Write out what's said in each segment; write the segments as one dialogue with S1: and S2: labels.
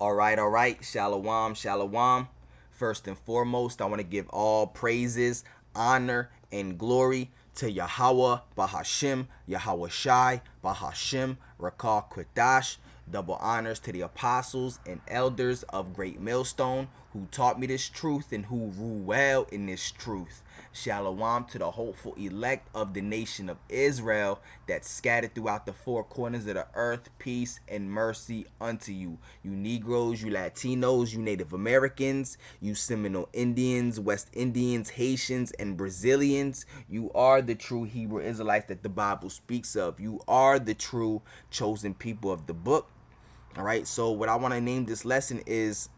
S1: All right. Shalom, shalom. First and foremost, I want to give all praises, honor, and glory to Yahweh, Bahashim, Yahweh Shai, Bahashim, Rakah Kwadash. Double honors to the apostles and elders of Great Millstone who taught me this truth and who rule well in this truth. Shalom to the hopeful elect of the nation of Israel that's scattered throughout the four corners of the earth. Peace and mercy unto you. You Negroes, you Latinos, you Native Americans, you Seminole Indians, West Indians, Haitians, and Brazilians. You are the true Hebrew Israelites that the Bible speaks of. You are the true chosen people of the book. All right, so what I want to name this lesson is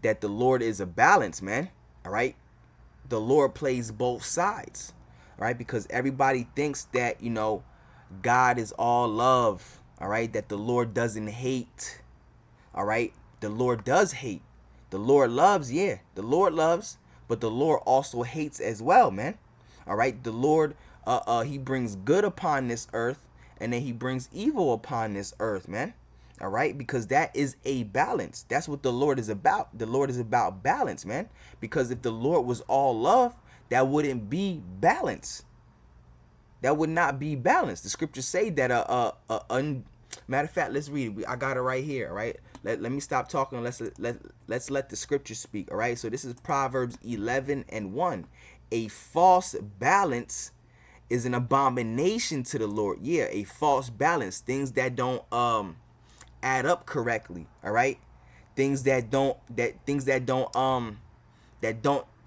S1: that the Lord is a balance, man. All right. The Lord plays both sides, right? Because everybody thinks that, God is all love, all right? That the Lord doesn't hate, all right? The Lord does hate. The Lord loves, yeah. The Lord loves, but the Lord also hates as well, man. All right? The Lord, he brings good upon this earth, and then he brings evil upon this earth, man. All right, because that is a balance. That's what the Lord is about. The Lord is about balance, man. Because if the Lord was all love, that wouldn't be balance. That would not be balance. The scriptures say that matter of fact, let's read it. I got it right here. All right, let me stop talking. Let's let the scripture speak. All right, so this is Proverbs 11:1. A false balance is an abomination to the Lord. Yeah, a false balance, things that don't add up correctly. All right, things that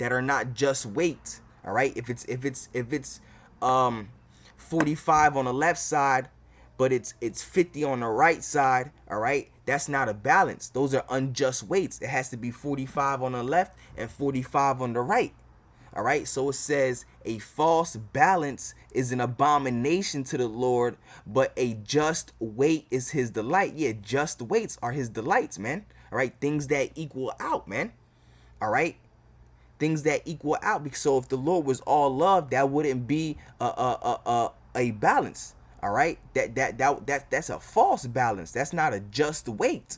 S1: are not just weight. All right, if it's 45 on the left side, but it's 50 on the right side. All right, that's not a balance. Those are unjust weights. It has to be 45 on the left and 45 on the right. All right, so it says a false balance is an abomination to the Lord, but a just weight is his delight. Yeah, just weights are his delights, man. All right, things that equal out, man. All right, things that equal out. So if the Lord was all love, that wouldn't be a balance. All right, that's a false balance. That's not a just weight.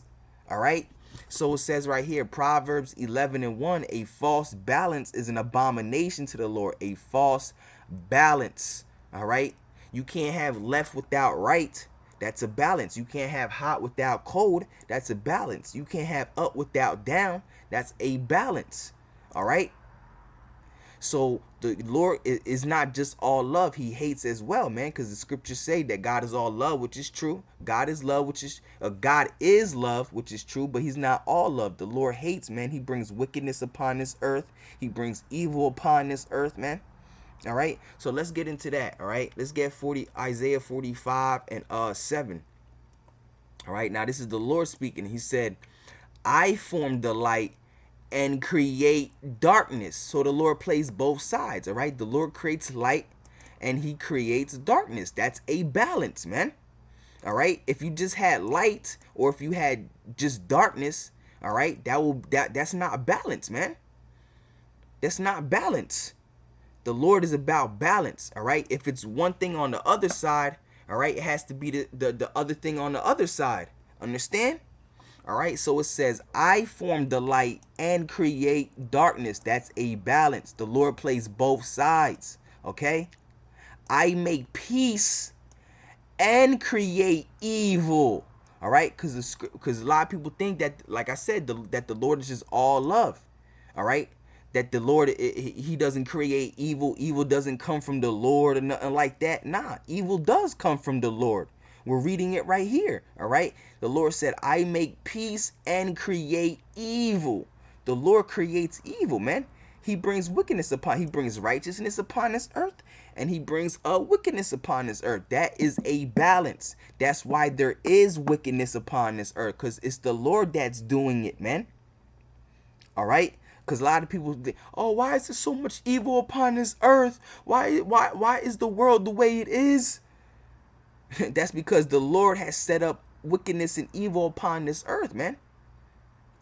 S1: All right. So it says right here, Proverbs 11:1, a false balance is an abomination to the Lord. A false balance. All right. You can't have left without right. That's a balance. You can't have hot without cold. That's a balance. You can't have up without down. That's a balance. All right. So the Lord is not just all love. He hates as well, man, because the scriptures say that God is all love, which is true. God is love, which is love, which is true, but he's not all love. The Lord hates, man. He brings wickedness upon this earth. He brings evil upon this earth, man. All right. So let's get into that. All right. Let's get Isaiah 45:7. All right. Now this is the Lord speaking. He said, I formed the light and create darkness. So the Lord plays both sides. All right, the Lord creates light and he creates darkness. That's a balance, man. All right, if you just had light or if you had just darkness, all right, that's not balance, man. That's not balance. The Lord is about balance. All right, if it's one thing on the other side, all right, it has to be the other thing on the other side. Understand? All right, so it says, I form the light and create darkness. That's a balance. The Lord plays both sides, okay? I make peace and create evil, all right? Because a lot of people think that, like I said, that the Lord is just all love, all right? That the Lord, he doesn't create evil. Evil doesn't come from the Lord or nothing like that. Nah, evil does come from the Lord. We're reading it right here, all right? The Lord said, I make peace and create evil. The Lord creates evil, man. He brings wickedness he brings righteousness upon this earth, and he brings wickedness upon this earth. That is a balance. That's why there is wickedness upon this earth, because it's the Lord that's doing it, man. All right? Because a lot of people think, oh, why is there so much evil upon this earth? Why is the world the way it is? That's because the Lord has set up wickedness and evil upon this earth, man.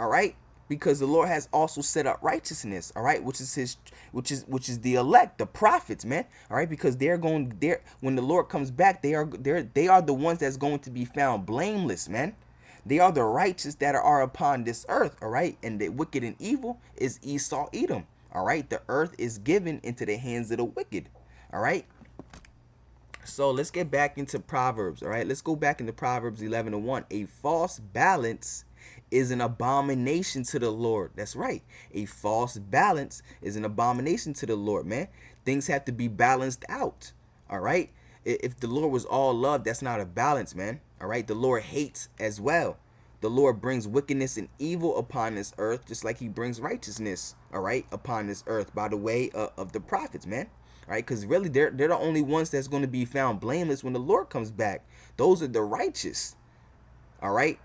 S1: All right, because the Lord has also set up righteousness. All right, which is the elect, the prophets, man. All right, because when the Lord comes back, they are the ones that's going to be found blameless, man. They are the righteous that are upon this earth, all right? And the wicked and evil is Esau, Edom, all right? The earth is given into the hands of the wicked, all right? So let's get back into Proverbs, all right? Let's go back into Proverbs 11:1. A false balance is an abomination to the Lord. That's right. A false balance is an abomination to the Lord, man. Things have to be balanced out, all right? If the Lord was all love, that's not a balance, man, all right? The Lord hates as well. The Lord brings wickedness and evil upon this earth, just like he brings righteousness, all right, upon this earth by the way of the prophets, man. Right, because really they're the only ones that's going to be found blameless when the Lord comes back. Those are the righteous, all right,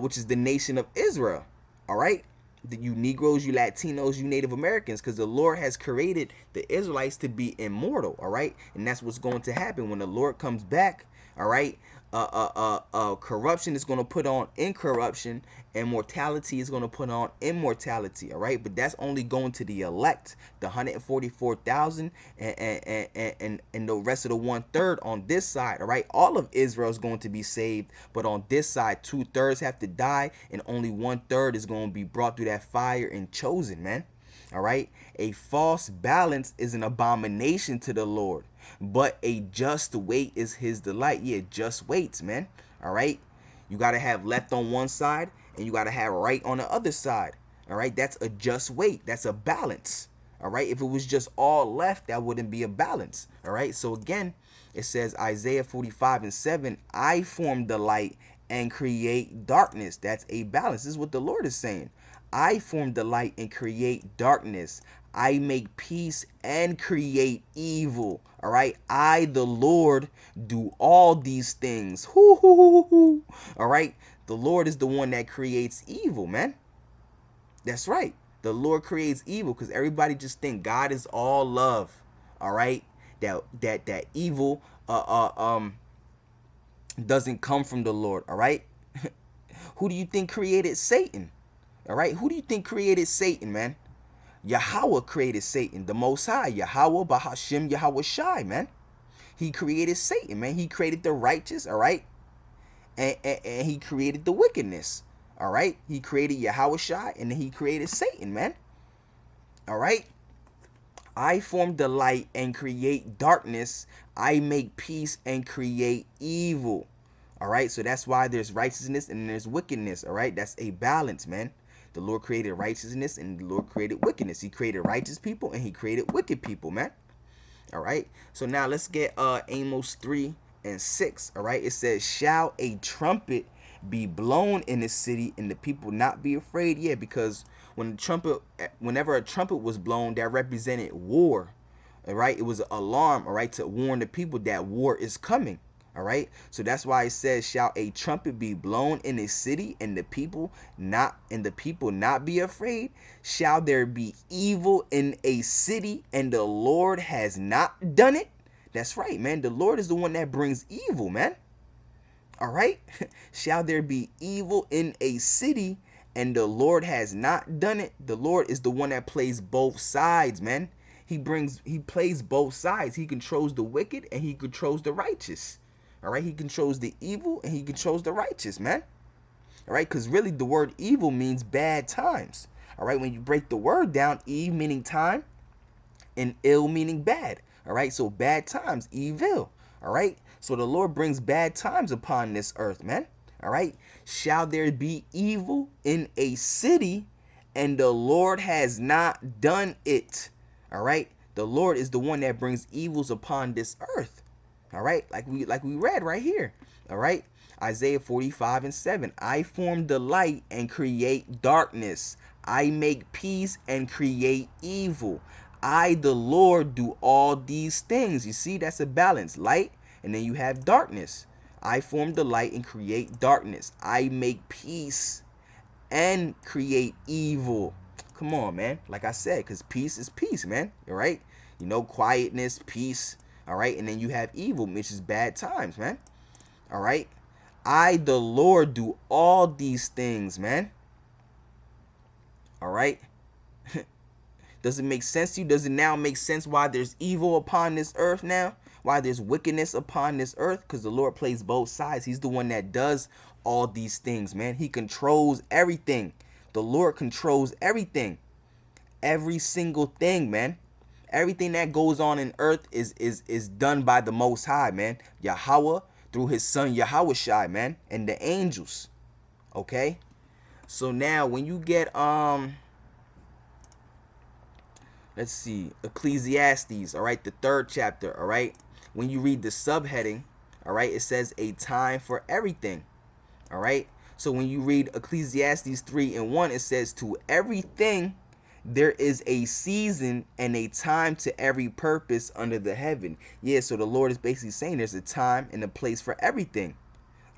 S1: which is the nation of Israel, all right. You Negroes, you Latinos, you Native Americans, because the Lord has created the Israelites to be immortal, all right, and that's what's going to happen when the Lord comes back, all right. Corruption is going to put on incorruption, and mortality is going to put on immortality, all right. But that's only going to the elect, the 144,000, and the rest of the 1/3 on this side, all right. All of Israel is going to be saved, but on this side 2/3 have to die, and only 1/3 is going to be brought through that fire and chosen, man. All right. A false balance is an abomination to the Lord, but a just weight is his delight. Yeah, just weights, man. All right. You got to have left on one side and you got to have right on the other side. All right. That's a just weight. That's a balance. All right. If it was just all left, that wouldn't be a balance. All right. So again, it says Isaiah 45:7, I form the light and create darkness. That's a balance. This is what the Lord is saying. I form the light and create darkness. I make peace and create evil. All right. I, the Lord, do all these things. Hoo, hoo, hoo, hoo. All right. The Lord is the one that creates evil, man. That's right. The Lord creates evil because everybody just think God is all love. All right. That evil doesn't come from the Lord. All right. Who do you think created Satan? All right. Who do you think created Satan, man? Yahweh created Satan, the Most High. Yahweh Bahashim Yahweh Shai, man. He created Satan, man. He created the righteous, all right? And he created the wickedness, all right? He created Yahweh Shai, and then he created Satan, man. All right? I form the light and create darkness. I make peace and create evil. All right? So that's why there's righteousness and there's wickedness, all right? That's a balance, man. The Lord created righteousness and the Lord created wickedness. He created righteous people and he created wicked people, man. All right. So now let's get Amos 3:6. All right. It says, shall a trumpet be blown in the city and the people not be afraid? Yeah, because whenever a trumpet was blown, that represented war. All right. It was an alarm, all right, to warn the people that war is coming. All right. So that's why it says, shall a trumpet be blown in a city and the people not be afraid? Shall there be evil in a city and the Lord has not done it? That's right, man. The Lord is the one that brings evil, man. All right. Shall there be evil in a city and the Lord has not done it? The Lord is the one that plays both sides, man. He plays both sides. He controls the wicked and he controls the righteous. All right, he controls the evil and he controls the righteous, man. All right, because really the word evil means bad times. All right, when you break the word down, Eve meaning time and ill meaning bad. All right, so bad times, evil. All right, so the Lord brings bad times upon this earth, man. All right, shall there be evil in a city and the Lord has not done it? All right, the Lord is the one that brings evils upon this earth. All right, like we read right here. All right, Isaiah 45:7. I form the light and create darkness. I make peace and create evil. I, the Lord, do all these things. You see, that's a balance. Light, and then you have darkness. I form the light and create darkness. I make peace and create evil. Come on, man. Like I said, because peace is peace, man. All right, you know, quietness, peace. All right. And then you have evil, which is bad times, man. All right. I, the Lord, do all these things, man. All right. Does it make sense to you? Does it now make sense why there's evil upon this earth now? why there's wickedness upon this earth? Because the Lord plays both sides. He's the one that does all these things, man. He controls everything. The Lord controls everything. Every single thing, man. Everything that goes on in earth is done by the Most High, man. Yahweh through his son Yahushai, man, and the angels. Okay? So now when you get let's see, Ecclesiastes, all right, the 3rd chapter, all right? When you read the subheading, all right, it says a time for everything. All right? So when you read Ecclesiastes 3:1, it says to everything there is a season and a time to every purpose under the heaven. Yeah, so the Lord is basically saying there's a time and a place for everything.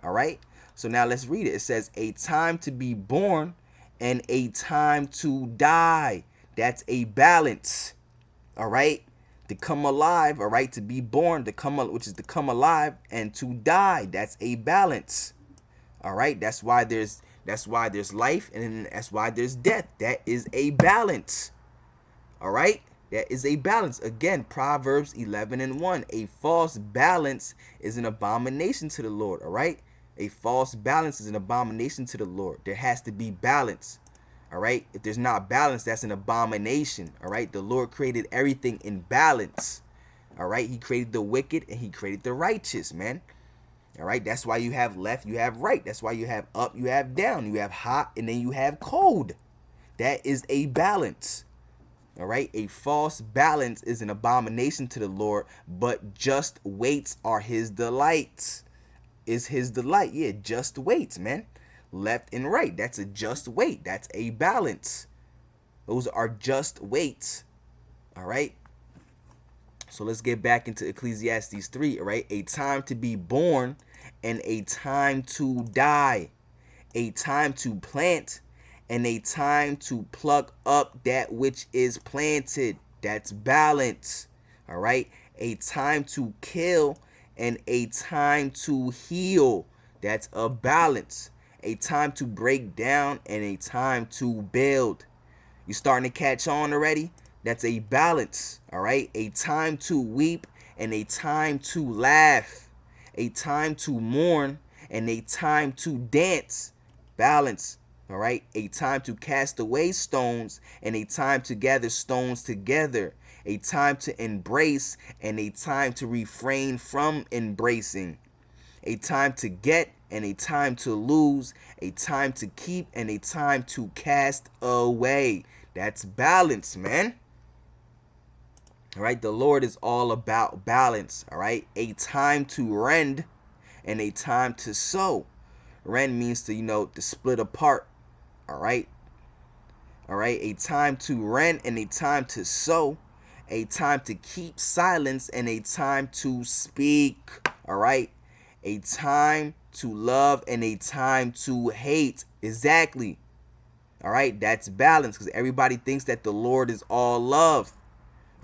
S1: All right? So now let's read it. It says a time to be born and a time to die. That's a balance. All right? To come alive, all right? To be born, which is to come alive, and to die. That's a balance. All right? That's why there's life, and that's why there's death. That is a balance. All right? That is a balance. Again, Proverbs 11:1. A false balance is an abomination to the Lord. All right? A false balance is an abomination to the Lord. There has to be balance. All right? If there's not balance, that's an abomination. All right? The Lord created everything in balance. All right? He created the wicked and he created the righteous, man. All right? That's why you have left, you have right. That's why you have up, you have down. You have hot, and then you have cold. That is a balance. All right? A false balance is an abomination to the Lord, but just weights are his delights. Is his delight. Yeah, just weights, man. Left and right. That's a just weight. That's a balance. Those are just weights. All right? So let's get back into Ecclesiastes 3, all right? A time to be born and a time to die. A time to plant and a time to pluck up that which is planted. That's balance. All right? A time to kill and a time to heal. That's a balance. A time to break down and a time to build. You starting to catch on already? That's a balance. All right? A time to weep and a time to laugh. A time to mourn and a time to dance. Balance. All right? A time to cast away stones and a time to gather stones together. A time to embrace and a time to refrain from embracing. A time to get and a time to lose. A time to keep and a time to cast away. That's balance, man. All right? The Lord is all about balance. All right? A time to rend and a time to sow. Rend means to, to split apart. All right? All right? A time to rend and a time to sow. A time to keep silence and a time to speak. All right? A time to love and a time to hate. Exactly. All right? That's balance, because everybody thinks that the Lord is all love.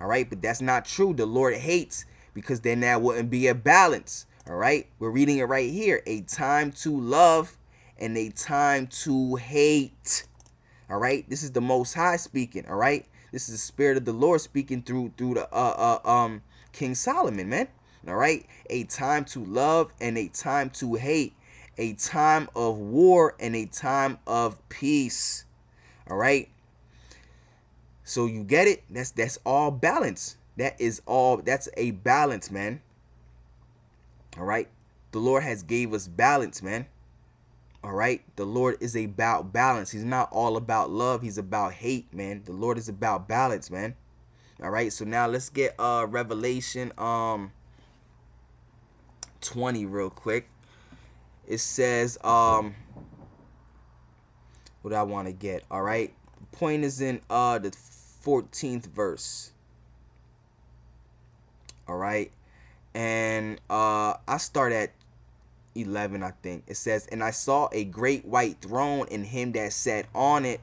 S1: All right? But that's not true. The Lord hates, because then that wouldn't be a balance. All right? We're reading it right here. A time to love and a time to hate. All right? This is the Most High speaking. All right? This is the Spirit of the Lord speaking through the King Solomon, man. All right? A time to love and a time to hate. A time of war and a time of peace. All right? So you get it? That's all balance. That's a balance, man. All right? The Lord has gave us balance, man. All right? The Lord is about balance. He's not all about love. He's about hate, man. The Lord is about balance, man. All right? So now let's get Revelation 20 real quick. It says what I want to get. All right? The point is in the 14th verse. All right? And I start at 11, I think. It says, and I saw a great white throne, and him that sat on it,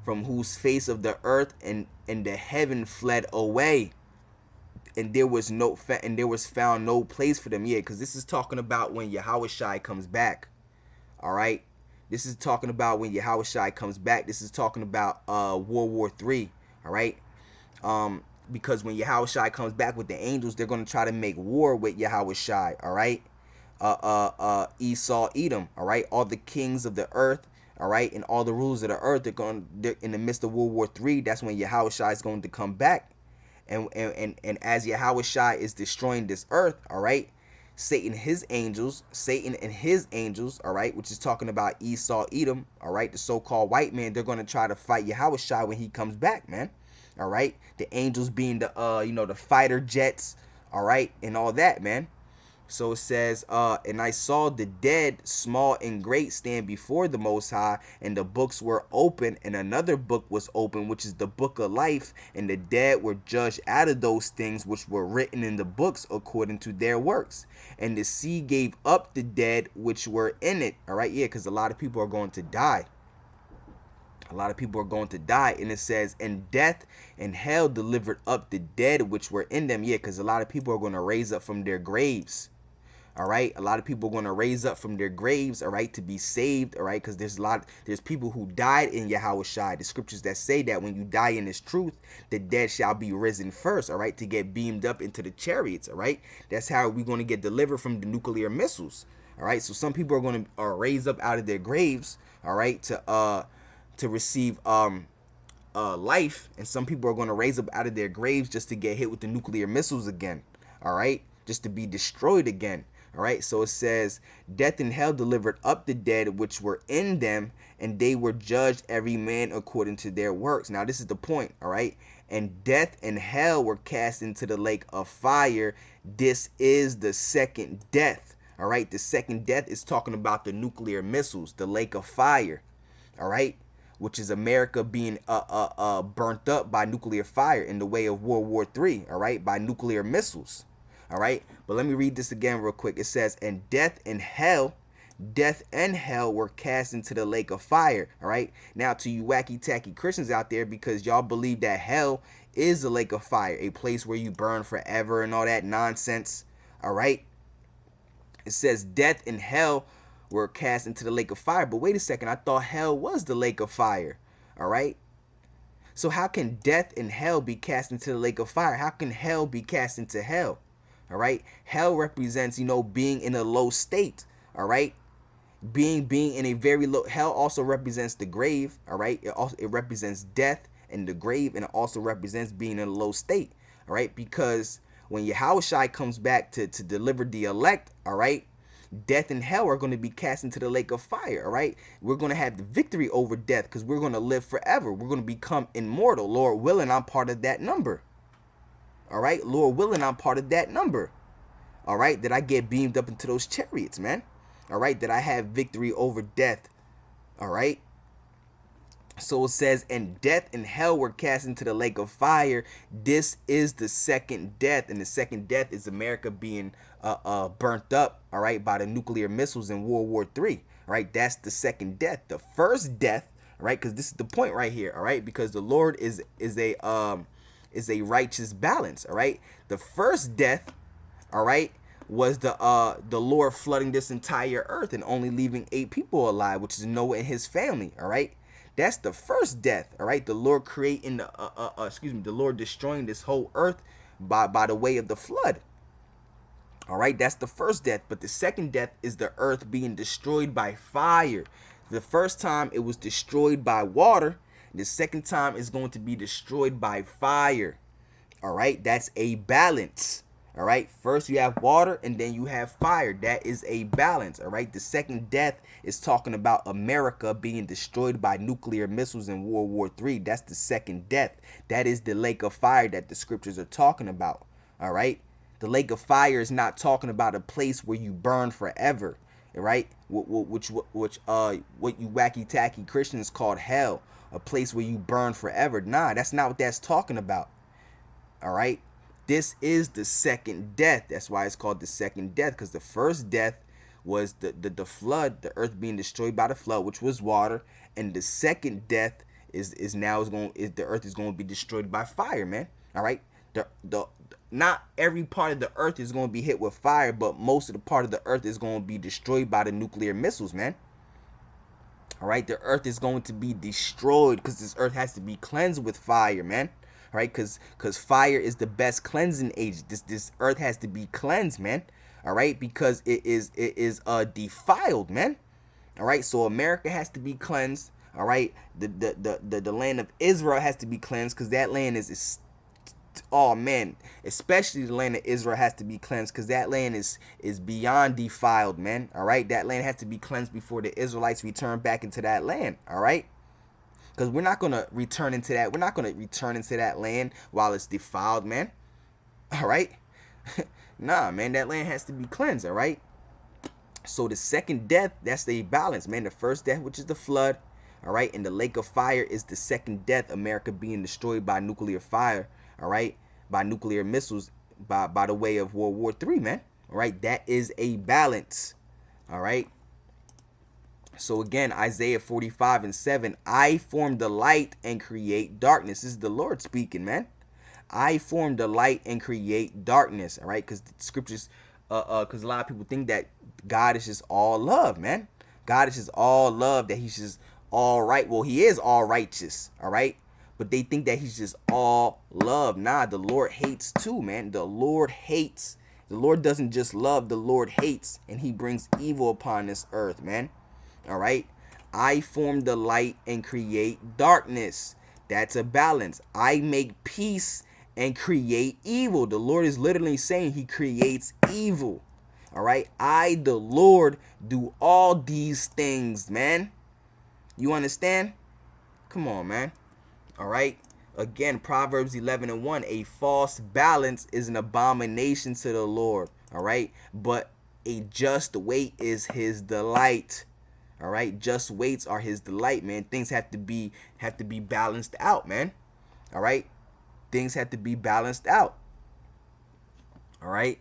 S1: from whose face of the earth and the heaven fled away, and there was found no place for them. Yeah, because this is talking about when Yahushai comes back. All right, this is talking about when Yahushai comes back. This is talking about World War III. All right, because when Yahushua comes back with the angels, they're going to try to make war with Yahushua, all right? Esau, Edom, all right? All the kings of the earth, all right? And all the rulers of the earth, they're in the midst of World War III. That's when Yahushua is going to come back. And as Yahushua is destroying this earth, all right? Satan and his angels, all right, which is talking about Esau, Edom, all right, the so-called white man, they're going to try to fight Yahushua when he comes back, man. All right, the angels being the the fighter jets, all right, and all that, man. So it says, and I saw the dead, small and great, stand before the Most High, and the books were open, and another book was open, which is the book of life, and the dead were judged out of those things which were written in the books according to their works. And the sea gave up the dead which were in it. All right, yeah, because a lot of people are going to die. A lot of people are going to die. And it says, and death and hell delivered up the dead which were in them. Yeah, because a lot of people are going to raise up from their graves. All right, a lot of people are going to raise up from their graves, all right, to be saved, all right, because there's people who died in Yahushua. The scriptures that say that when you die in this truth, the dead shall be risen first, all right, to get beamed up into the chariots, all right. That's how we're going to get delivered from the nuclear missiles, all right. So some people are going to raise up out of their graves, all right, to receive life, and some people are going to raise up out of their graves just to get hit with the nuclear missiles again, all right, just to be destroyed again. All right, so it says, death and hell delivered up the dead which were in them, and they were judged every man according to their works. Now, this is the point, all right? And death and hell were cast into the lake of fire. This is the second death, all right? The second death is talking about the nuclear missiles, the lake of fire, all right? Which is America being burnt up by nuclear fire in the way of World War III, all right? By nuclear missiles. All right, but let me read this again real quick. It says, and death and hell were cast into the lake of fire. All right, now to you wacky tacky Christians out there, because y'all believe that hell is the lake of fire, a place where you burn forever and all that nonsense. All right, it says death and hell were cast into the lake of fire. But wait a second, I thought hell was the lake of fire. All right, so how can death and hell be cast into the lake of fire? How can hell be cast into hell? All right, hell represents, being in a low state. All right, being in a very low. Hell also represents the grave. All right, it represents death and the grave, and it also represents being in a low state. All right, because when Yahushua comes back to deliver the elect, all right, death and hell are going to be cast into the lake of fire. All right, we're going to have the victory over death because we're going to live forever. We're going to become immortal. Lord willing, I'm part of that number. All right, Lord willing, I'm part of that number. All right, that I get beamed up into those chariots, man. All right, that I have victory over death. All right. So it says, and death and hell were cast into the lake of fire. This is the second death, and the second death is America being burnt up, all right, by the nuclear missiles in World War III. All right, that's the second death. The first death, all right, because this is the point right here, all right, because the Lord is a righteous balance, all right. The first death, all right, was the Lord flooding this entire earth and only leaving 8 people alive, which is Noah and his family, all right. That's the first death, all right. The Lord creating the Lord destroying this whole earth by the way of the flood. All right, that's the first death. But the second death is the earth being destroyed by fire. The first time it was destroyed by water. The second time is going to be destroyed by fire. All right, that's a balance. All right, first you have water and then you have fire. That is a balance. All right, the second death is talking about America being destroyed by nuclear missiles in World War III. That's the second death. That is the lake of fire that the scriptures are talking about. All right, the lake of fire is not talking about a place where you burn forever. All right, what you wacky tacky Christians called hell, a place where you burn forever. Nah, that's not what that's talking about. All right. This is the second death. That's why it's called the second death, because the first death was the flood, the earth being destroyed by the flood, which was water, and the second death is the earth is going to be destroyed by fire, man. All right, the not every part of the earth is going to be hit with fire, but most of the part of the earth is going to be destroyed by the nuclear missiles, man. All right, the earth is going to be destroyed because this earth has to be cleansed with fire, man. right? Because fire is the best cleansing agent. This earth has to be cleansed, man. All right, because it is defiled, man. All right, so America has to be cleansed. All right, the land of Israel has to be cleansed, because that land is oh man, especially the land of Israel has to be cleansed, because that land is beyond defiled, man. All right, that land has to be cleansed before the Israelites return back into that land. All right, because we're not gonna return into that. We're not gonna return into that land while it's defiled, man. All right, nah, man, that land has to be cleansed. All right. So the second death, that's the balance, man. The first death, which is the flood, all right, and the lake of fire is the second death, America being destroyed by nuclear fire, all right, by nuclear missiles, by the way of World War III, man. All right, that is a balance. All right. So again, Isaiah 45:7, I form the light and create darkness. This is the Lord speaking, man. I form the light and create darkness. All right, because the scriptures, because a lot of people think that God is just all love, man. God is just all love, that he's just all right. Well, he is all righteous, all right? But they think that he's just all love. Nah, the Lord hates too, man. The Lord hates. The Lord doesn't just love, the Lord hates, and he brings evil upon this earth, man. All right? I form the light and create darkness. That's a balance. I make peace and create evil. The Lord is literally saying he creates evil. All right, I, the Lord, do all these things, man. You understand? Come on, man. All right. Again, Proverbs 11:1, a false balance is an abomination to the Lord. All right, but a just weight is his delight. All right, just weights are his delight, man. Things have to be balanced out, man. All right, things have to be balanced out. All right.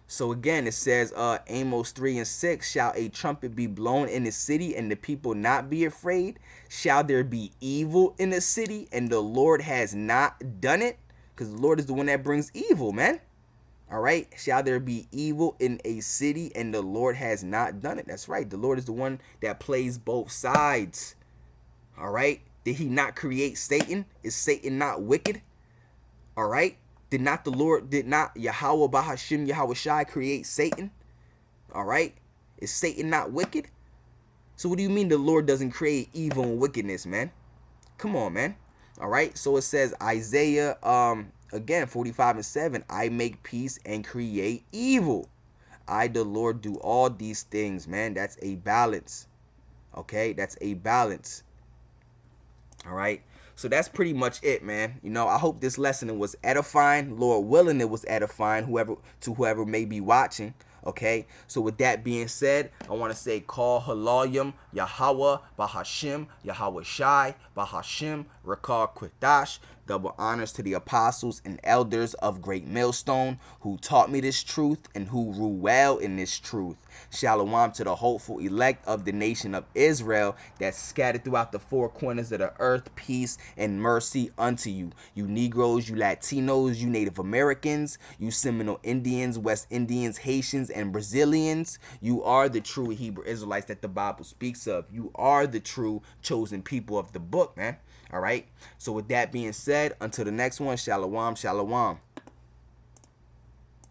S1: So again, it says, Amos 3:6, shall a trumpet be blown in the city and the people not be afraid? Shall there be evil in the city and the Lord has not done it? Because the Lord is the one that brings evil, man. All right. Shall there be evil in a city and the Lord has not done it? That's right. The Lord is the one that plays both sides. All right. Did he not create Satan? Is Satan not wicked? All right. Did not Yahweh Bahashim Yahweh Shai create Satan? All right. Is Satan not wicked? So what do you mean the Lord doesn't create evil and wickedness, man? Come on, man. All right. So it says Isaiah, again, 45:7, I make peace and create evil. I, the Lord, do all these things, man. That's a balance. Okay. That's a balance. All right. So that's pretty much it, man. You know, I hope this lesson was edifying. Lord willing, it was edifying, whoever may be watching. Okay. So with that being said, I want to say call Halalyam, Yahweh, Bahashim, Yahweh Shai, Bahashim, Rakar Kwitash. Double honors to the apostles and elders of Great Millstone who taught me this truth and who rule well in this truth. Shalom to the hopeful elect of the nation of Israel that's scattered throughout the four corners of the earth. Peace and mercy unto you. You Negroes, you Latinos, you Native Americans, you Seminole Indians, West Indians, Haitians, and Brazilians. You are the true Hebrew Israelites that the Bible speaks of. You are the true chosen people of the book, man. All right. So with that being said, until the next one, shalom, shalom.